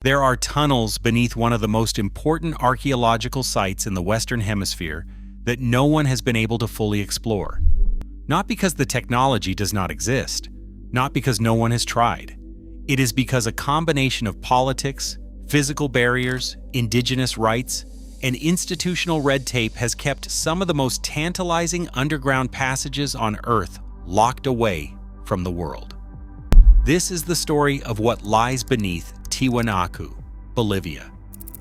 There are tunnels beneath one of the most important archaeological sites in the Western Hemisphere that no one has been able to fully explore. Not because the technology does not exist, not because no one has tried. It is because a combination of politics, physical barriers, indigenous rights, and institutional red tape has kept some of the most tantalizing underground passages on Earth locked away from the world. This is the story of what lies beneath Tiwanaku, Bolivia,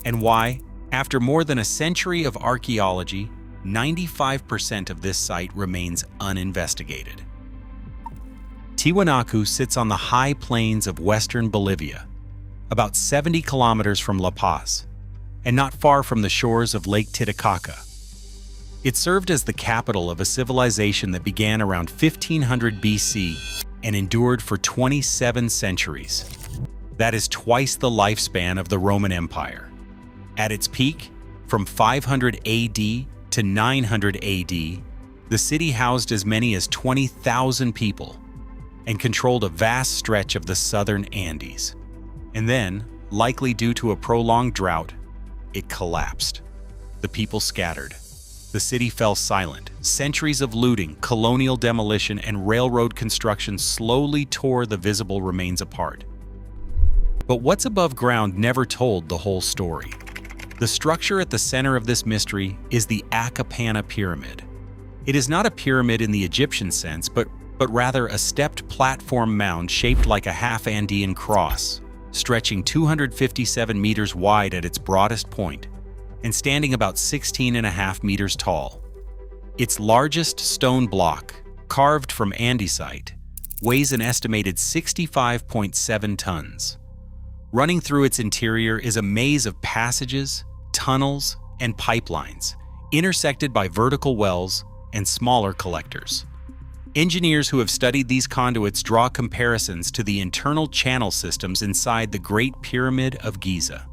and why, after more than a century of archaeology, 95% of this site remains uninvestigated. Tiwanaku sits on the high plains of western Bolivia, about 70 kilometers from La Paz, and not far from the shores of Lake Titicaca. It served as the capital of a civilization that began around 1500 BC and endured for 27 centuries. That is twice the lifespan of the Roman Empire. At its peak, from 500 AD to 900 AD, the city housed as many as 20,000 people and controlled a vast stretch of the southern Andes. And then, likely due to a prolonged drought, it collapsed. The people scattered. The city fell silent. Centuries of looting, colonial demolition, and railroad construction slowly tore the visible remains apart. But what's above ground never told the whole story. The structure at the center of this mystery is the Acapana Pyramid. It is not a pyramid in the Egyptian sense, but rather a stepped platform mound shaped like a half-Andean cross, stretching 257 meters wide at its broadest point and standing about 16.5 meters tall. Its largest stone block, carved from andesite, weighs an estimated 65.7 tons. Running through its interior is a maze of passages, tunnels, and pipelines, intersected by vertical wells and smaller collectors. Engineers who have studied these conduits draw comparisons to the internal channel systems inside the Great Pyramid of Giza.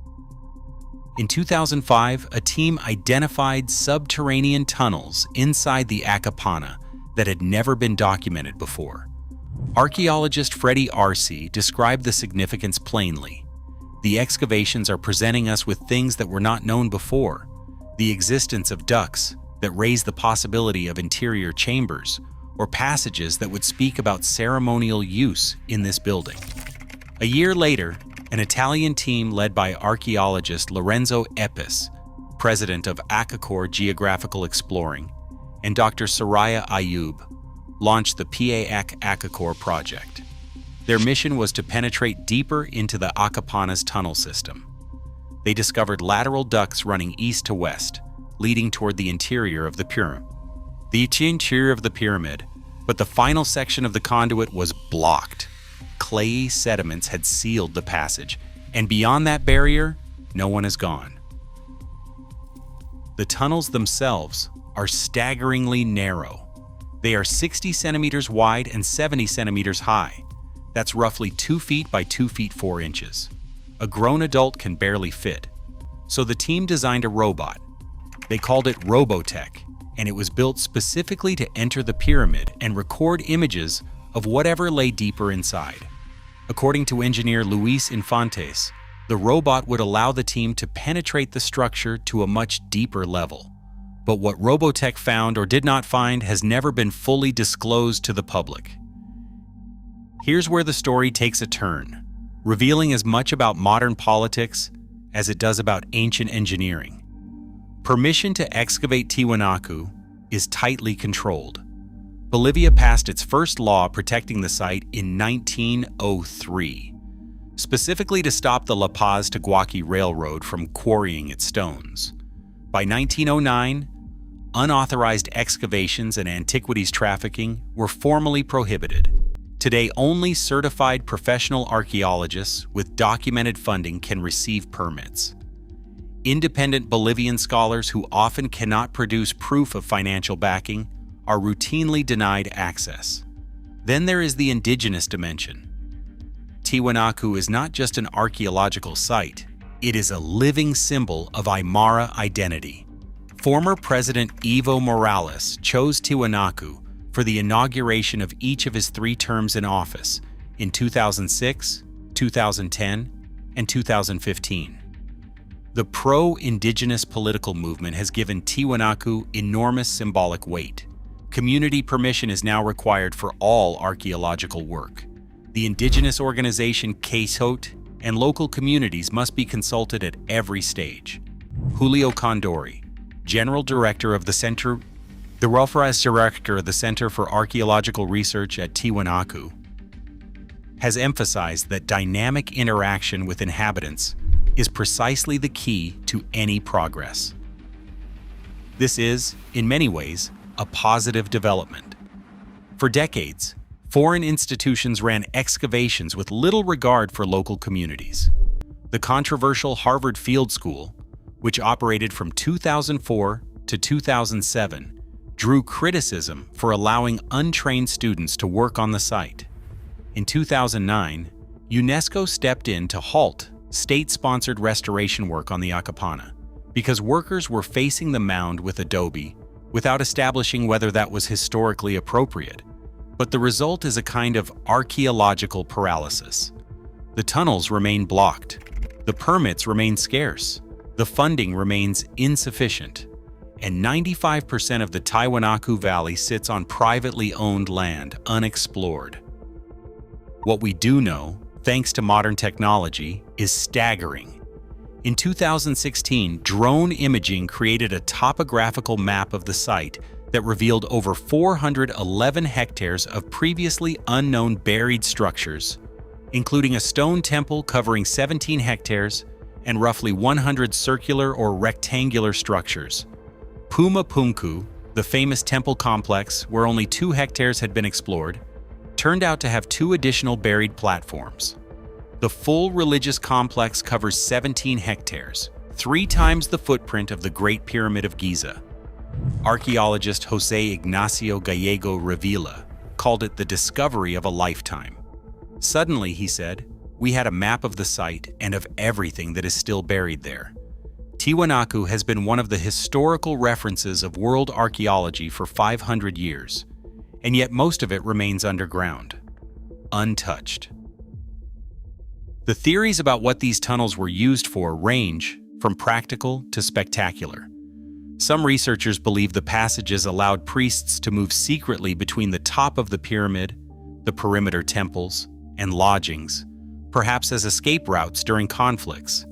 In 2005, a team identified subterranean tunnels inside the Acapana that had never been documented before. Archaeologist Freddie Arce described the significance plainly. The excavations are presenting us with things that were not known before: the existence of ducts that raise the possibility of interior chambers, or passages that would speak about ceremonial use in this building. A year later, an Italian team led by archaeologist Lorenzo Epis, president of Acacor Geographical Exploring, and Dr. Soraya Ayub, launched the PAAC Acacor project. Their mission was to penetrate deeper into the Acapana's tunnel system. They discovered lateral ducts running east to west, leading toward the interior of the pyramid. But the final section of the conduit was blocked. Clayey sediments had sealed the passage, and beyond that barrier, no one has gone. The tunnels themselves are staggeringly narrow. They are 60 centimeters wide and 70 centimeters high. That's roughly 2 feet by 2 feet 4 inches. A grown adult can barely fit. So the team designed a robot. They called it Robotech, and it was built specifically to enter the pyramid and record images of whatever lay deeper inside. According to engineer Luis Infantes, the robot would allow the team to penetrate the structure to a much deeper level. But what Robotech found or did not find has never been fully disclosed to the public. Here's where the story takes a turn, revealing as much about modern politics as it does about ancient engineering. Permission to excavate Tiwanaku is tightly controlled. Bolivia passed its first law protecting the site in 1903, specifically to stop the La Paz to Guaqui Railroad from quarrying its stones. By 1909, unauthorized excavations and antiquities trafficking were formally prohibited. Today, only certified professional archaeologists with documented funding can receive permits. Independent Bolivian scholars who often cannot produce proof of financial backing are routinely denied access. Then there is the indigenous dimension. Tiwanaku is not just an archaeological site, it is a living symbol of Aymara identity. Former President Evo Morales chose Tiwanaku for the inauguration of each of his 3 terms in office in 2006, 2010, and 2015. The pro-indigenous political movement has given Tiwanaku enormous symbolic weight. Community permission is now required for all archaeological work. The indigenous organization Excavated and local communities must be consulted at every stage. Julio Condori, General Director of the Center for Archaeological Research at Tiwanaku, has emphasized that dynamic interaction with inhabitants is precisely the key to any progress. This is, in many ways, a positive development. For decades, foreign institutions ran excavations with little regard for local communities. The controversial Harvard Field School, which operated from 2004 to 2007, drew criticism for allowing untrained students to work on the site. In 2009, UNESCO stepped in to halt state-sponsored restoration work on the Acapana because workers were facing the mound with adobe without establishing whether that was historically appropriate. But the result is a kind of archaeological paralysis. The tunnels remain blocked, the permits remain scarce, the funding remains insufficient, and 95% of the Tiwanaku Valley sits on privately owned land, unexplored. What we do know, thanks to modern technology, is staggering. In 2016, drone imaging created a topographical map of the site that revealed over 411 hectares of previously unknown buried structures, including a stone temple covering 17 hectares and roughly 100 circular or rectangular structures. Puma Punku, the famous temple complex where only 2 hectares had been explored, turned out to have 2 additional buried platforms. The full religious complex covers 17 hectares, 3 times the footprint of the Great Pyramid of Giza. Archaeologist José Ignacio Gallego Revilla called it the discovery of a lifetime. Suddenly, he said, we had a map of the site and of everything that is still buried there. Tiwanaku has been one of the historical references of world archaeology for 500 years, and yet most of it remains underground, untouched. The theories about what these tunnels were used for range from practical to spectacular. Some researchers believe the passages allowed priests to move secretly between the top of the pyramid, the perimeter temples, and lodgings, perhaps as escape routes during conflicts.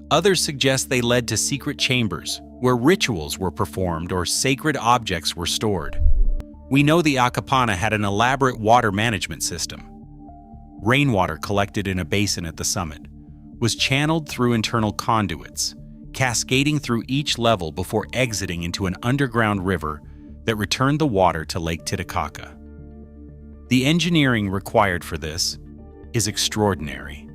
Others suggest they led to secret chambers where rituals were performed or sacred objects were stored. We know the Acapana had an elaborate water management system. Rainwater collected in a basin at the summit was channeled through internal conduits, cascading through each level before exiting into an underground river that returned the water to Lake Titicaca. The engineering required for this is extraordinary,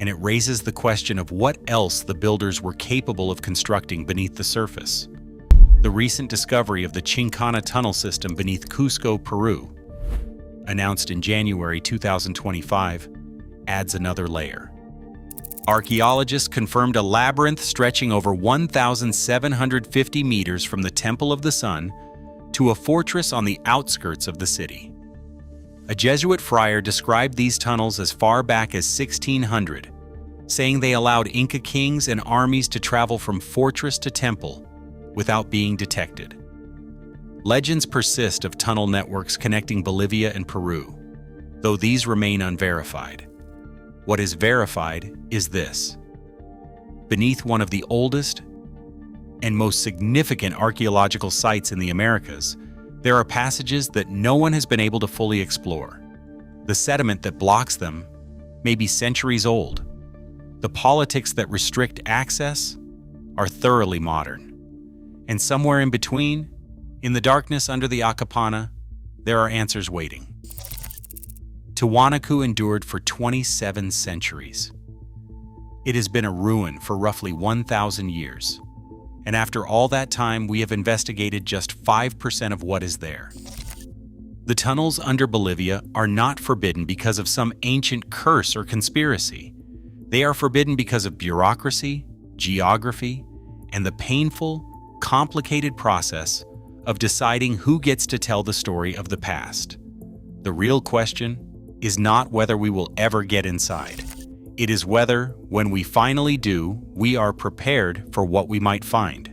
and it raises the question of what else the builders were capable of constructing beneath the surface. The recent discovery of the Chincana tunnel system beneath Cusco, Peru, announced in January 2025, adds another layer. Archaeologists confirmed a labyrinth stretching over 1,750 meters from the Temple of the Sun to a fortress on the outskirts of the city. A Jesuit friar described these tunnels as far back as 1600, saying they allowed Inca kings and armies to travel from fortress to temple without being detected. Legends persist of tunnel networks connecting Bolivia and Peru, though these remain unverified. What is verified is this. Beneath one of the oldest and most significant archaeological sites in the Americas, there are passages that no one has been able to fully explore. The sediment that blocks them may be centuries old. The politics that restrict access are thoroughly modern. And somewhere in between, in the darkness under the Acapana, there are answers waiting. Tiwanaku endured for 27 centuries. It has been a ruin for roughly 1,000 years. And after all that time, we have investigated just 5% of what is there. The tunnels under Bolivia are not forbidden because of some ancient curse or conspiracy. They are forbidden because of bureaucracy, geography, and the painful, complicated process of deciding who gets to tell the story of the past. The real question is not whether we will ever get inside. It is whether, when we finally do, we are prepared for what we might find.